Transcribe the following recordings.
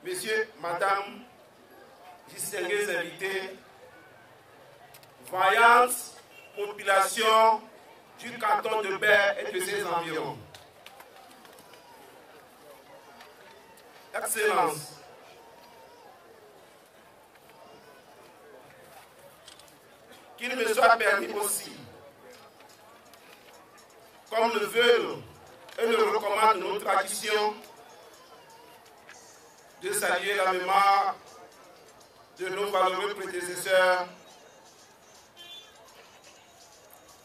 Messieurs, Madame, distingués invités, vaillante population du canton de Baie et de ses environs. Excellences, qu'il me soit permis aussi, comme le veulent et le recommandent nos traditions, de saluer la mémoire de nos valeureux prédécesseurs,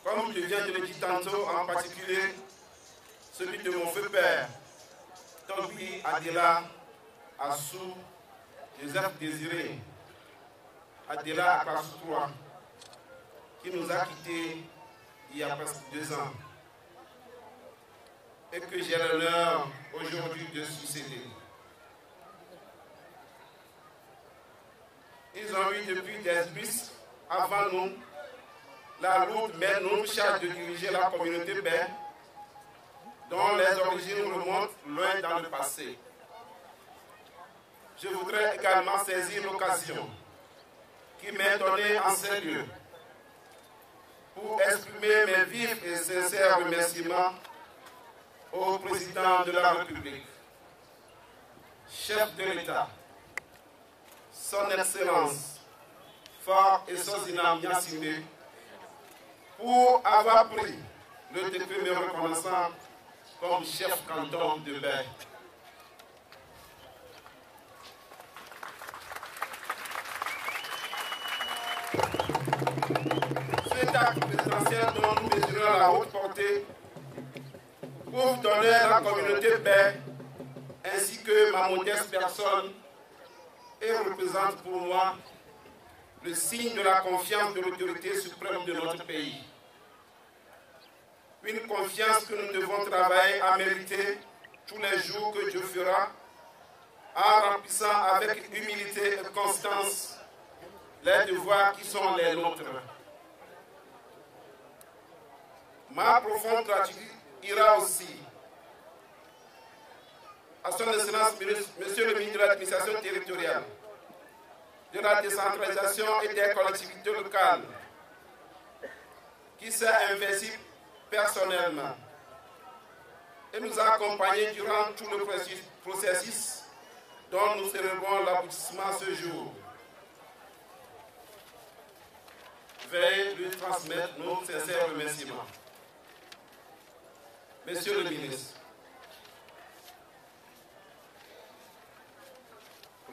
comme je viens de le dire tantôt, en particulier celui de mon feu père, Tobi Adela Assou, Joseph Désiré, Adela Akassou III, qui nous a quittés il y a presque 2 ans et que j'ai l'honneur aujourd'hui de succéder. Ils ont eu depuis des bus avant nous la lourde mais non charge de diriger la communauté Baie, dont les origines remontent loin dans le passé. Je voudrais également saisir l'occasion qui m'est donnée en ces lieux pour exprimer mes vifs et sincères remerciements au président de la République, chef de l'État, son Excellence, Fort et Sosina Niassine, pour avoir pris le décret me reconnaissant comme chef canton de Baie. Cet acte présidentiel dont nous mesurons la haute portée pour donner à la communauté Baie ainsi que ma modeste personne et représente pour moi le signe de la confiance de l'autorité suprême de notre pays. Une confiance que nous devons travailler à mériter tous les jours que Dieu fera, en remplissant avec humilité et constance les devoirs qui sont les nôtres. Ma profonde gratitude ira aussi à son Excellence, Monsieur le ministre de l'Administration territoriale, de la décentralisation et des collectivités locales, qui s'est investi personnellement et nous a accompagnés durant tout le processus dont nous célébrons l'aboutissement ce jour. Veuillez lui transmettre nos sincères remerciements. Monsieur le ministre,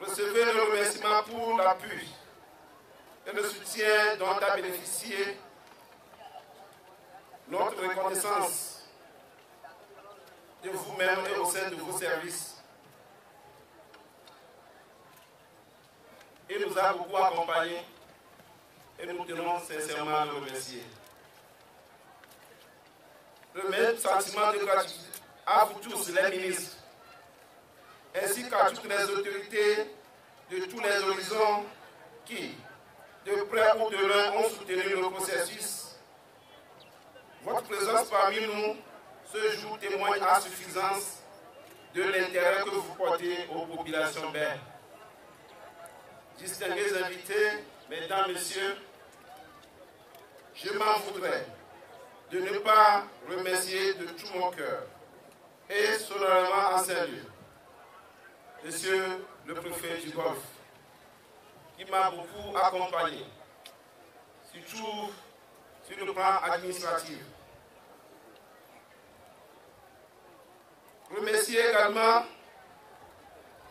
recevez le remerciement pour l'appui et le soutien dont a bénéficié notre reconnaissance de vous-même et au sein de vos services. Il nous a beaucoup accompagnés et nous tenons sincèrement à le remercier. Le même sentiment de gratitude à vous tous, les ministres, ainsi qu'à toutes les autorités de tous les horizons qui, de près ou de loin, ont soutenu le processus. Votre présence parmi nous ce jour témoigne à suffisance de l'intérêt que vous portez aux populations Baie. Distingués invités, mesdames, messieurs, je m'en voudrais de ne pas remercier de tout mon cœur et solennellement en ces lieux Monsieur le préfet du Golfe, qui m'a beaucoup accompagné, surtout sur le plan administratif. Remercier également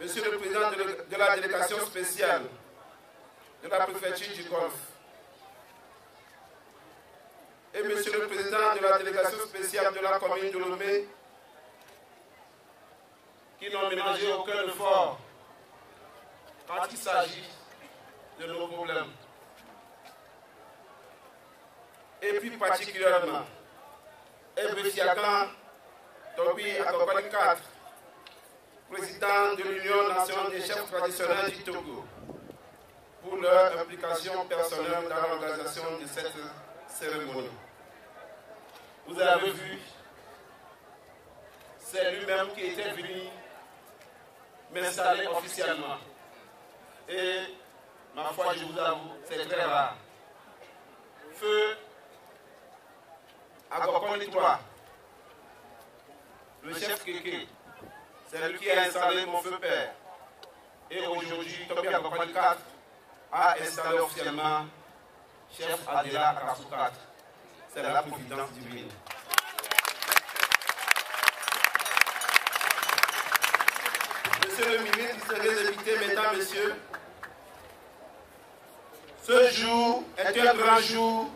Monsieur le président de la délégation spéciale de la préfecture du Golfe et Monsieur le président de la délégation spéciale de la commune de Lomé, qui n'ont ménagé aucun effort quand il s'agit de nos problèmes. Et puis particulièrement, Ebbe Fiakan Tobi Akokoli IV, président de l'Union nationale des chefs traditionnels du Togo, pour leur implication personnelle dans l'organisation de cette cérémonie. Vous avez vu, c'est lui-même qui était venu m'installer officiellement. Et ma foi, je vous avoue, c'est très rare. Feu Agokoni 3, le chef Kéké, c'est lui qui a installé mon feu père. Et aujourd'hui, Tobi Agokoni 4 a installé officiellement chef Adela Akassou 4. C'est la providence divine. Monsieur le ministre, distingués invités, mesdames, messieurs, ce jour est un grand jour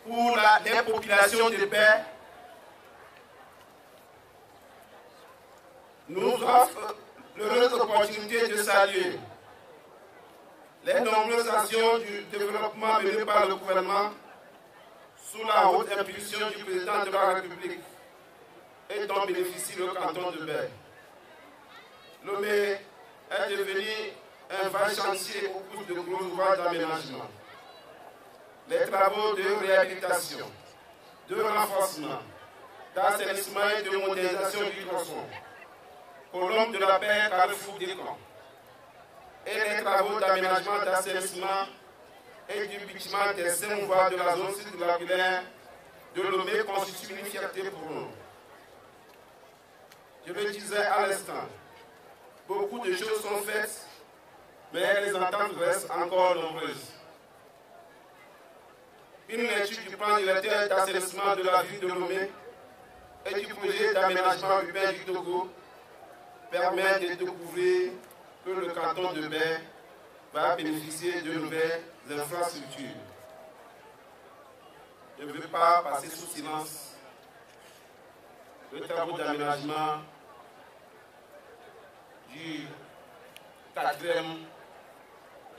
pour les populations de paix. Nous offre l'heureuse opportunité de saluer les nombreuses actions du développement menées par le gouvernement sous la haute impulsion du président de la République et dont bénéficie le canton de Baie. Lomé est devenu un vaste chantier au cours de gros ouvrages d'aménagement. Les travaux de réhabilitation, de renforcement, d'assainissement et de modernisation du tronçon, Colombe de la Paix, Carrefour des Camps, et les travaux d'aménagement, d'assainissement et du bâtiment des 5 voies de la zone circulaire de Lomé constituent une fierté pour nous. Je le disais à l'instant, beaucoup de choses sont faites, mais les ententes restent encore nombreuses. Une étude du plan directeur d'assainissement de la ville de Lomé et du projet d'aménagement urbain du Togo permet de découvrir que le canton de Baie va bénéficier de nouvelles infrastructures. Je ne veux pas passer sous silence le travaux d'aménagement du 4e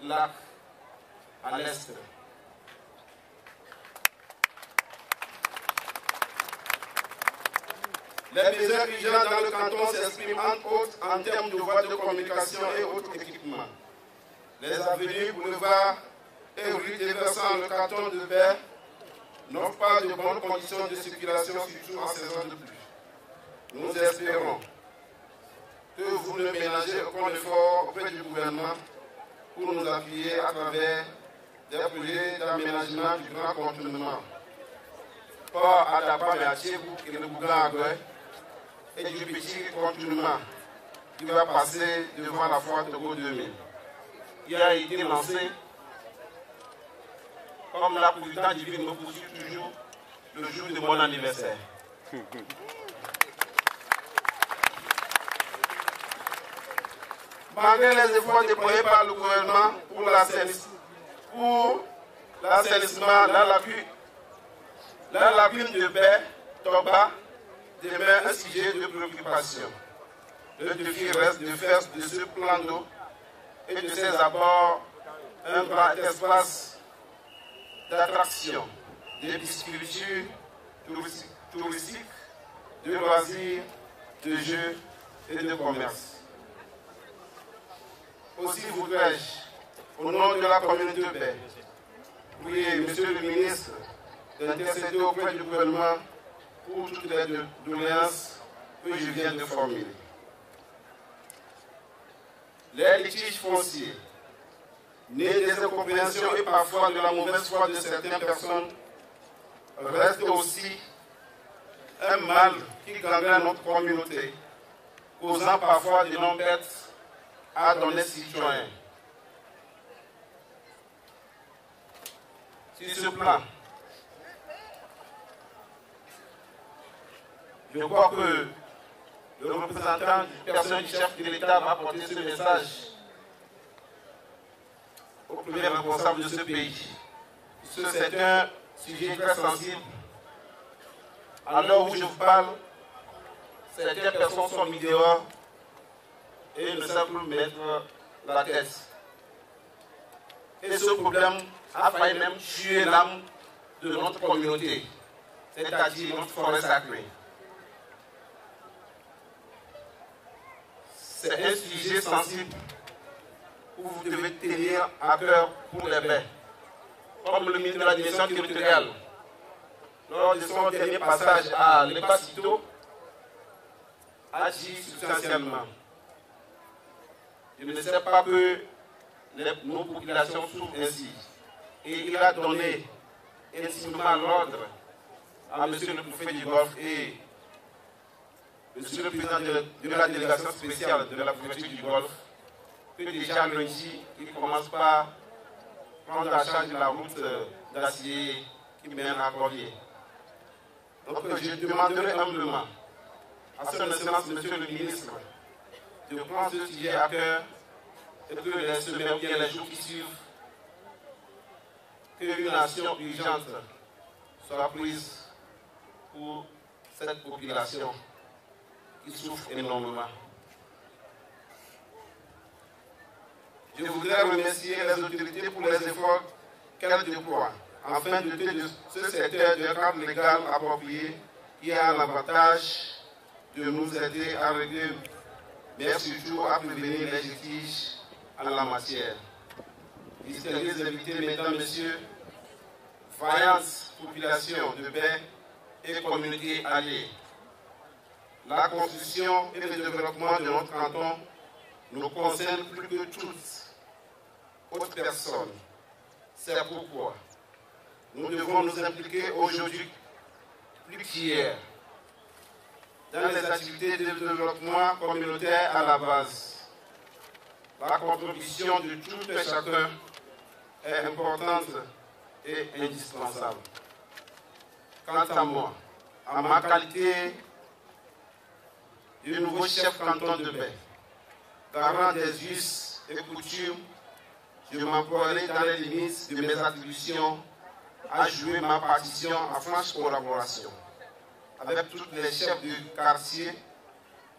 lac à l'est. Les besoins urgents dans le canton s'expriment entre autres en termes de voies de communication et autres équipements. Les avenues, boulevards et rues déversant le canton de Baie n'offrent pas de bonnes conditions de circulation, surtout en saison de pluie. Nous espérons que vous ne ménagez aucun effort auprès du gouvernement pour nous appuyer à travers des projets d'aménagement du grand contournement. Port Adapa Méatiébou et le Bougan et du petit contournement qui va passer devant la foire Togo 2000. Il a été lancé comme la providence divine me poursuit toujours le jour de mon anniversaire. Malgré les efforts déployés par le gouvernement pour l'assainissement, la lagune de Baie, Toba, demeure un sujet de préoccupation. Le défi reste de faire de ce plan d'eau et de ses abords un grand espace d'attraction, de pisciculture touristique, de loisirs, de jeux et de commerce. Aussi voudrais-je, au nom de la communauté de Baie, prier Monsieur le ministre d'intercéder auprès du gouvernement pour toutes les doléances que je viens de formuler. Les litiges fonciers, nés des incompréhensions et parfois de la mauvaise foi de certaines personnes, restent aussi un mal qui gangrène notre communauté, causant parfois de nombreuses pertes à nos citoyens. Sur ce plan, je crois que le représentant du personnel du chef de l'État va porter ce message au premier responsable de ce pays. C'est un sujet très sensible. À l'heure où je vous parle, certaines personnes sont mises dehors et ne savent plus mettre la tête. Et ce problème a failli même tuer l'âme de notre communauté, c'est-à-dire notre forêt sacrée. C'est un sujet sensible où vous devez tenir à cœur pour les baies. Comme le ministre de l'administration territoriale, lors de son dernier passage à l'Epacito, a dit substantiellement Je ne sais pas que nos populations souffrent ainsi. Et il a donné intimement l'ordre à M. le préfet du Golfe et M. le président de la délégation spéciale de la préfecture du Golfe que déjà lundi, il commence par prendre en charge la route d'acier qui mène à Corvier. Donc je demanderai humblement à son excellence, monsieur le ministre, de prendre ce sujet à cœur et que les semaines ou bien les jours qui suivent, qu'une action urgente soit prise pour cette population qui souffre énormément. Je voudrais remercier les autorités pour les efforts qu'elles déploient afin de doter ce secteur de cadre légal approprié qui a l'avantage de nous aider à régler, mais surtout à prévenir les litiges en la matière. Distingués invités, mesdames, messieurs, vaillante population de paix et communauté alliée. La construction et le développement de notre canton nous concerne plus que toutes autres personnes. C'est pourquoi nous devons nous impliquer aujourd'hui plus qu'hier dans les activités de développement communautaire à la base. La contribution de tout et chacun est importante et indispensable. Quant à moi, en ma qualité de nouveau chef canton de paix, garant des us et coutumes, je m'emploierai dans les limites de mes attributions à jouer ma partition en franche collaboration avec tous les chefs du quartier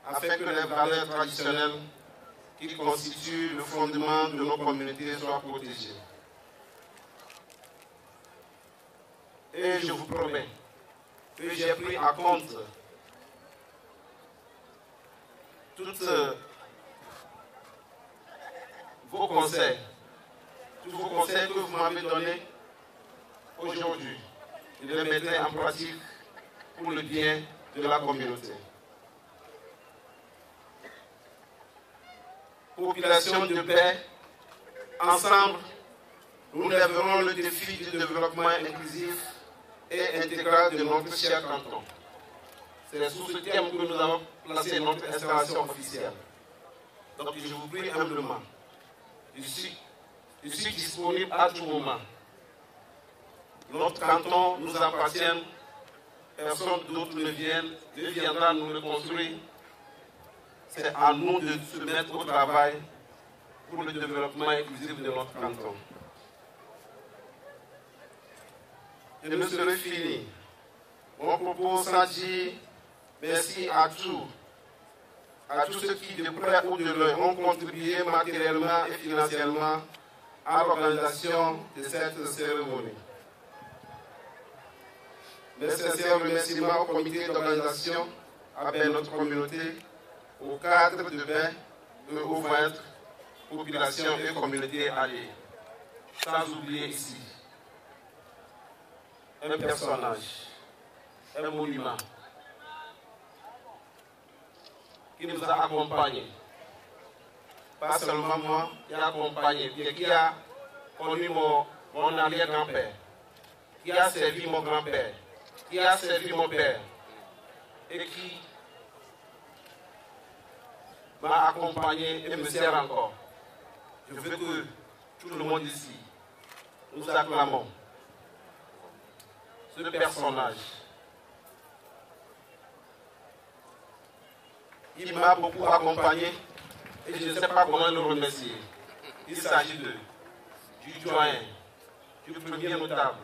afin que les valeurs traditionnelles qui constituent le fondement de nos communautés soient protégées. Et je vous promets que j'ai pris en compte toutes vos conseils, tous vos conseils que vous m'avez donnés aujourd'hui. Je les mettrai en pratique pour le bien de la communauté. Population de paix, ensemble, nous lèverons le défi du développement inclusif et intégral de notre cher canton. C'est sous ce thème que nous avons placé notre installation officielle. Donc je vous prie humblement, je suis disponible à tout moment. Notre canton nous appartient, personne d'autre ne viendra nous le construire. C'est à nous de se mettre au travail pour le développement inclusif de notre canton. Je ne serai fini. Mon propos sans dire merci à tous ceux qui, de près ou de loin, ont contribué matériellement et financièrement à l'organisation de cette cérémonie. Mes sincères remerciements au comité d'organisation, avec notre communauté, aux cadres de paix et aux voisines, populations et communautés alliées. Sans oublier ici un personnage, un monument qui nous a accompagnés. Pas seulement moi, qui a accompagné, qui a connu mon arrière-grand-père, qui a servi mon grand-père, qui a servi mon père et qui m'a accompagné et me sert encore. Je veux que tout le monde ici, nous acclamons ce personnage. Il m'a beaucoup accompagné et je ne sais pas comment le remercier. Il s'agit du doyen, du premier notable,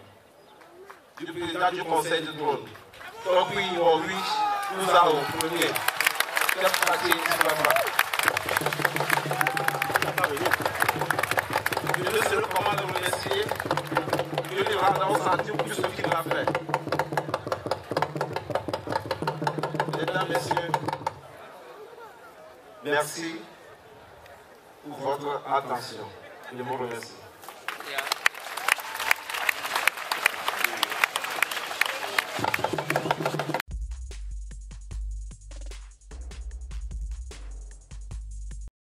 du président du conseil de trône. Donc oui, nous avons premier chef quartier Islama. Je ne sais comment le remercier. Je lui rends sentir tout ce qu'il m'a fait. Mesdames, messieurs, merci pour votre attention. Je vous remercie. Yeah.